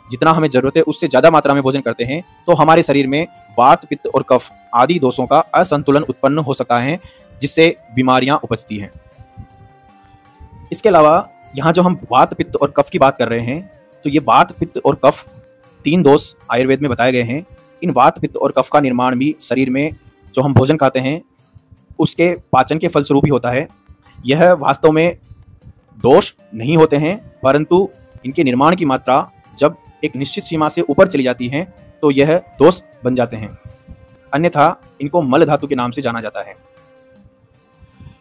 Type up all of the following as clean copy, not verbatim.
जितना हमें ज़रूरत है उससे ज़्यादा मात्रा में भोजन करते हैं तो हमारे शरीर में वात, पित्त और कफ आदि दोषों का असंतुलन उत्पन्न हो सकता है, जिससे बीमारियां उपजती हैं। इसके अलावा यहाँ जो हम वात, पित्त और कफ की बात कर रहे हैं, तो ये वात, पित्त और कफ 3 दोष आयुर्वेद में बताए गए हैं। इन वात, पित्त और कफ का निर्माण भी शरीर में जो हम भोजन खाते हैं उसके पाचन के फलस्वरूप ही होता है। यह वास्तव में दोष नहीं होते हैं, परंतु इनके निर्माण की मात्रा जब एक निश्चित सीमा से ऊपर चली जाती है तो यह दोष बन जाते हैं, अन्यथा इनको मल धातु के नाम से जाना जाता है।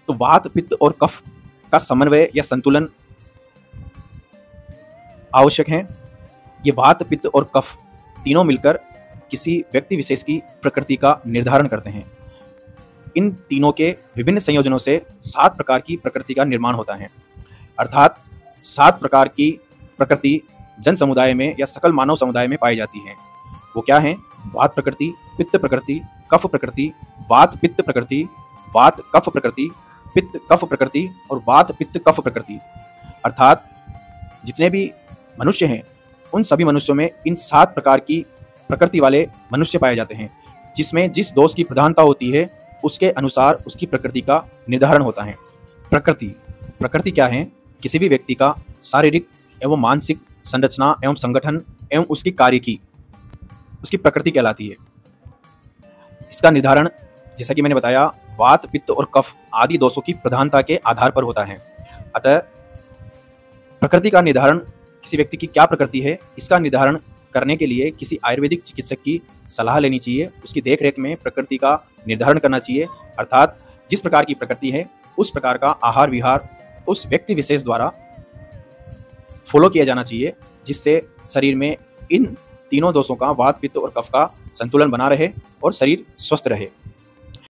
तो वात, पित्त और कफ का समन्वय या संतुलन आवश्यक है। ये वात, पित्त और कफ तीनों मिलकर किसी व्यक्ति विशेष की प्रकृति का निर्धारण करते हैं। इन तीनों के विभिन्न संयोजनों से 7 प्रकार की प्रकृति का निर्माण होता है, अर्थात 7 प्रकार की प्रकृति जन समुदाय में या सकल मानव समुदाय में पाई जाती है। वो क्या है? वात प्रकृति, पित्त प्रकृति, कफ प्रकृति, वात पित्त प्रकृति, वात कफ प्रकृति, पित्त कफ प्रकृति और वात पित्त कफ प्रकृति। अर्थात जितने भी मनुष्य हैं उन सभी मनुष्यों में इन 7 प्रकार की प्रकृति वाले मनुष्य पाए जाते हैं, जिसमें जिस दोष की प्रधानता होती है उसके अनुसार उसकी प्रकृति का निर्धारण होता है। प्रकृति क्या है? किसी भी व्यक्ति का शारीरिक एवं मानसिक संरचना एवं संगठन एवं उसकी कार्य की उसकी प्रकृति कहलाती है। इसका निर्धारण जैसा कि मैंने बताया वात, पित्त और कफ आदि दोषों की प्रधानता के आधार पर होता है। अतः प्रकृति का निर्धारण किसी व्यक्ति की क्या प्रकृति है, इसका निर्धारण करने के लिए किसी आयुर्वेदिक चिकित्सक की सलाह लेनी चाहिए। उसकी देखरेख में प्रकृति का निर्धारण करना चाहिए, अर्थात जिस प्रकार की प्रकृति है उस प्रकार का आहार विहार उस व्यक्ति विशेष द्वारा फॉलो किया जाना चाहिए, जिससे शरीर में इन तीनों दोषों का वात, पित्त और कफ का संतुलन बना रहे और शरीर स्वस्थ रहे।